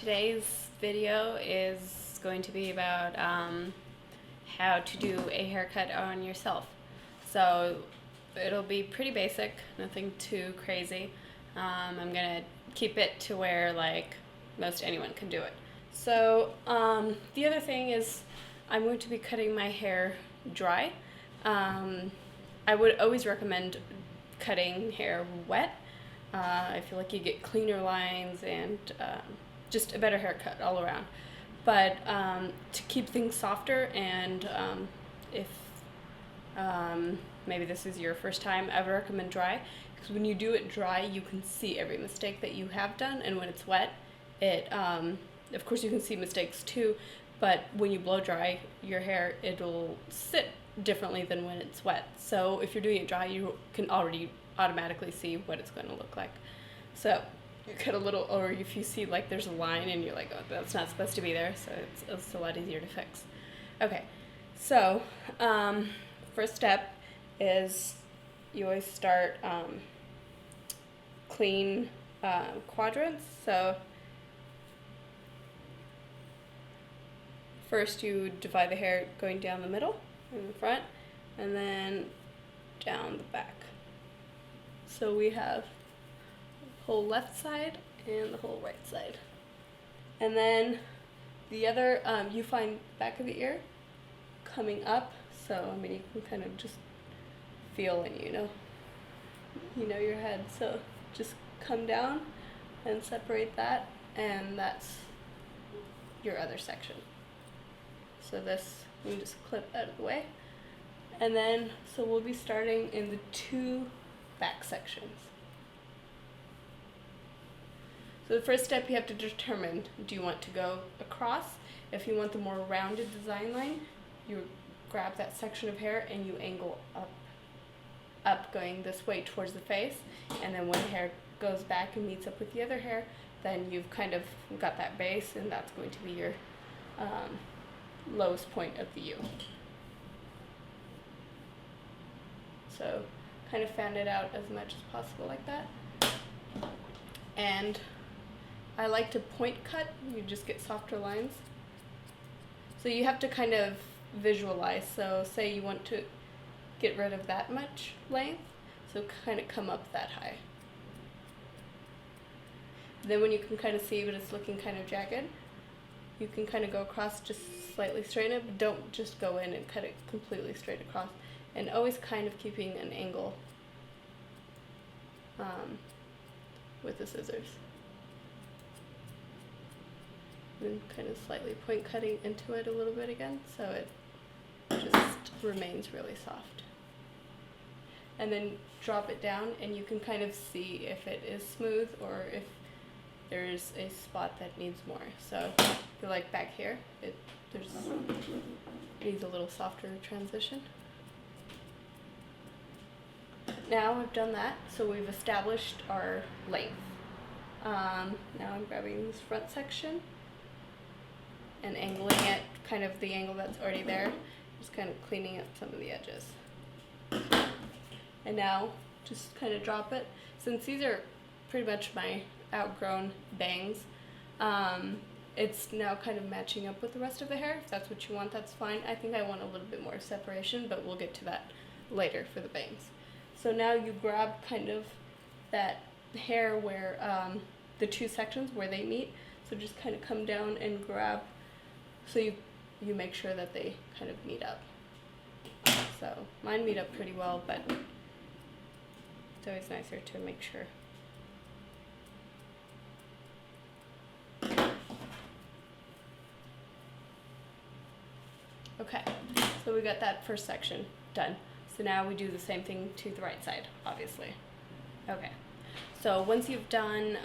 Today's video is going to be about how to do a haircut on yourself. So it'll be pretty basic, nothing too crazy. I'm gonna keep it to where like most anyone can do it. So the other thing is I'm going to be cutting my hair dry. I would always recommend cutting hair wet. I feel like you get cleaner lines and just a better haircut all around. But to keep things softer and if maybe this is your first time, I would recommend dry, because when you do it dry you can see every mistake that you have done, and when it's wet it of course you can see mistakes too, but when you blow dry your hair it'll sit differently than when it's wet. So if you're doing it dry you can already automatically see what it's going to look like. So you cut a little, or if you see like there's a line and you're like, oh, that's not supposed to be there, so it's a lot easier to fix. Okay, so first step is you always start clean quadrants. So first you divide the hair going down the middle in the front and then down the back. So we have the whole left side and the whole right side. And then the other, you find the back of the ear coming up. So, I mean, you can kind of just feel and you know your head. So just come down and separate that, and that's your other section. So this, you just clip out of the way. And then, so we'll be starting in the two back sections. So the first step, you have to determine, do you want to go across? If you want the more rounded design line, you grab that section of hair and you angle up going this way towards the face, and then when the hair goes back and meets up with the other hair, then you've kind of got that base, and that's going to be your lowest point of the U. So kind of fan it out as much as possible like that. And I like to point cut, you just get softer lines. So you have to kind of visualize. So say you want to get rid of that much length, so kind of come up that high. Then when you can kind of see but it's looking kind of jagged, you can kind of go across, just slightly straighten it, but don't just go in and cut it completely straight across. And always kind of keeping an angle with the scissors. Then kind of slightly point cutting into it a little bit again, so it just remains really soft. And then drop it down, and you can kind of see if it is smooth or if there's a spot that needs more. So I feel like back here, it needs a little softer transition. Now I've done that, so we've established our length. Now I'm grabbing this front section and angling it, kind of the angle that's already there, just kind of cleaning up some of the edges. And now just kind of drop it. Since these are pretty much my outgrown bangs, it's now kind of matching up with the rest of the hair. If that's what you want, that's fine. I think I want a little bit more separation, but we'll get to that later for the bangs. So now you grab kind of that hair where the two sections where they meet. So just kind of come down and grab, so you make sure that they kind of meet up. So mine meet up pretty well, but it's always nicer to make sure. Okay, so we got that first section done. So now we do the same thing to the right side, obviously. Okay, so once you've done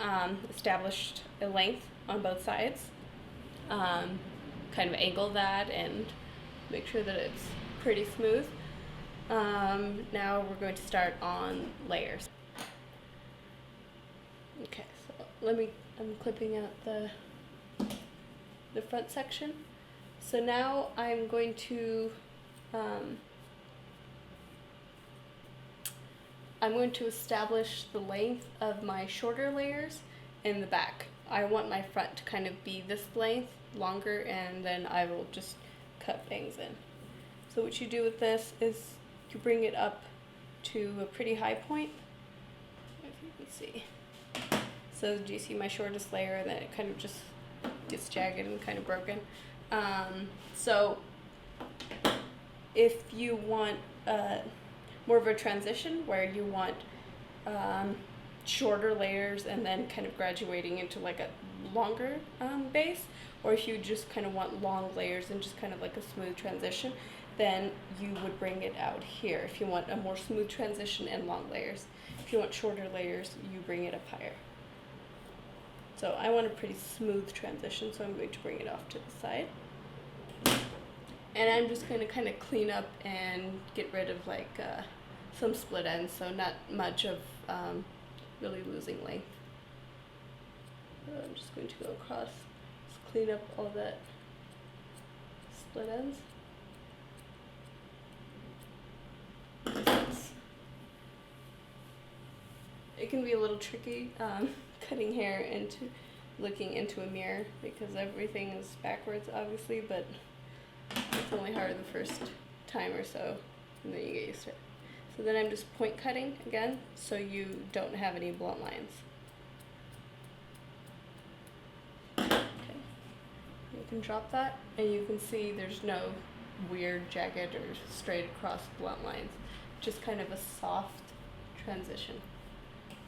established a length on both sides, kind of angle that and make sure that it's pretty smooth. Now we're going to start on layers. Okay, so I'm clipping out the front section. So now I'm going to establish the length of my shorter layers in the back. I want my front to kind of be this length, longer, and then I will just cut bangs in. So what you do with this is you bring it up to a pretty high point, if you can see. So do you see my shortest layer, and then it kind of just gets jagged and kind of broken. So if you want more of a transition where you want shorter layers and then kind of graduating into like a longer base, or if you just kind of want long layers and just kind of like a smooth transition, then you would bring it out here. If you want a more smooth transition and long layers. If you want shorter layers, you bring it up higher. So I want a pretty smooth transition, so I'm going to bring it off to the side. And I'm just going to kind of clean up and get rid of like some split ends, so not much of really losing length. So I'm just going to go across, just clean up all that split ends. It can be a little tricky cutting hair into looking into a mirror because everything is backwards, obviously, but it's only hard the first time or so, and then you get used to it. So then I'm just point cutting again, so you don't have any blunt lines. Okay. You can drop that, and you can see there's no weird jagged or straight across blunt lines, just kind of a soft transition.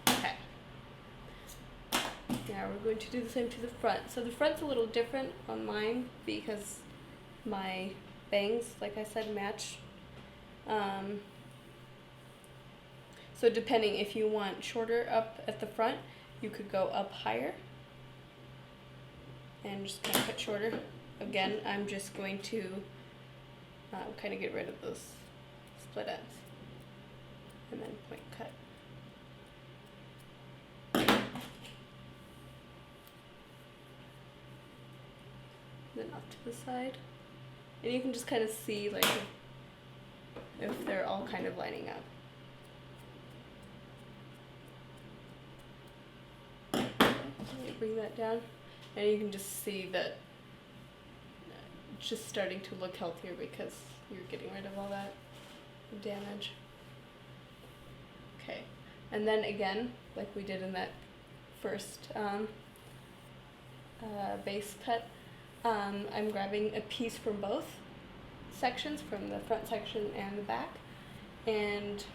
Okay. Now we're going to do the same to the front. So the front's a little different on mine because my bangs, like I said, match. So depending, if you want shorter up at the front, you could go up higher and just kind of cut shorter. Again, I'm just going to kind of get rid of those split ends and then point cut. Then off to the side, and you can just kind of see like if they're all kind of lining up. You bring that down, and you can just see that it's just starting to look healthier because you're getting rid of all that damage. Okay, and then again, like we did in that first base cut, I'm grabbing a piece from both sections, from the front section and the back, and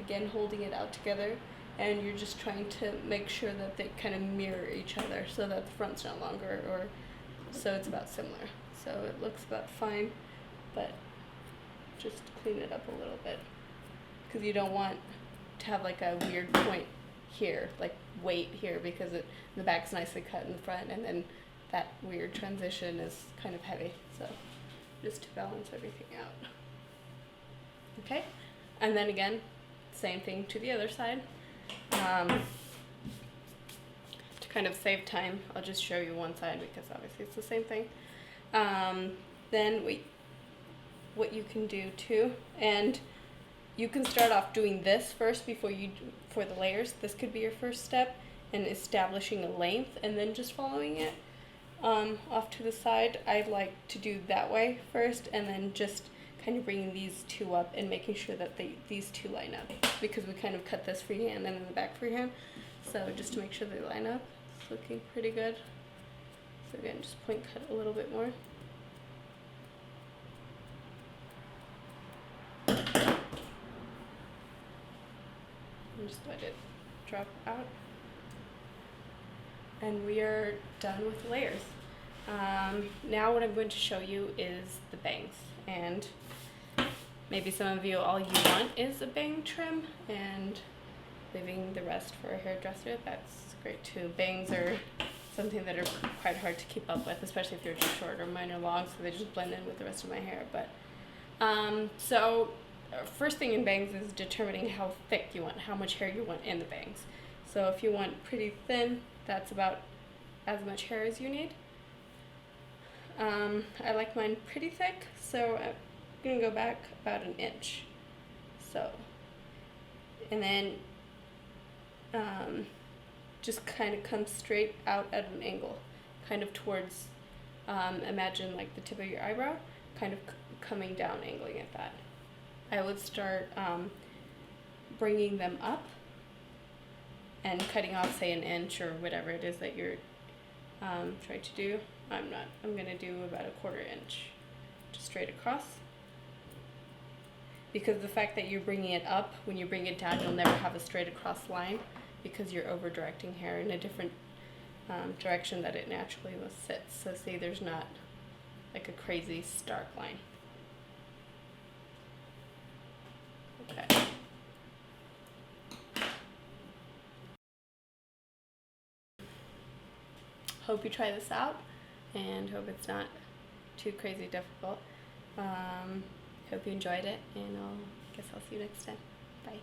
again holding it out together, and you're just trying to make sure that they kind of mirror each other so that the front's no longer, or so it's about similar. So it looks about fine, but just clean it up a little bit because you don't want to have like a weird point here, like weight here, because the back's nicely cut in the front, and then that weird transition is kind of heavy, so just to balance everything out. Okay, and then again, same thing to the other side. To kind of save time, I'll just show you one side because obviously it's the same thing. Then what you can do too, and you can start off doing this first before for the layers. This could be your first step in establishing a length, and then just following it off to the side. I like to do that way first, and then just kind of bringing these two up and making sure that these two line up, because we kind of cut this freehand and then the back freehand. So just to make sure they line up, it's looking pretty good. So again, just point cut a little bit more. And just let it drop out. And we are done with the layers. Now what I'm going to show you is the bangs, and maybe some of you, all you want is a bang trim and leaving the rest for a hairdresser. That's great too. Bangs are something that are quite hard to keep up with, especially if you're just short, or mine are long, so they just blend in with the rest of my hair. But so first thing in bangs is determining how thick you want, how much hair you want in the bangs. So if you want pretty thin, that's about as much hair as you need. I like mine pretty thick, so I'm gonna go back about an inch. So, and then just kind of comes straight out at an angle, kind of towards, imagine like the tip of your eyebrow, kind of coming down, angling at that. I would start bringing them up and cutting off, say, an inch or whatever it is that you're trying to do. I'm going to do about a 1/4 inch, just straight across. Because the fact that you're bringing it up, when you bring it down, you'll never have a straight across line because you're over directing hair in a different direction that it naturally will sit. So see, there's not like a crazy stark line. Okay. Hope you try this out and hope it's not too crazy difficult. Hope you enjoyed it, and guess I'll see you next time. Bye.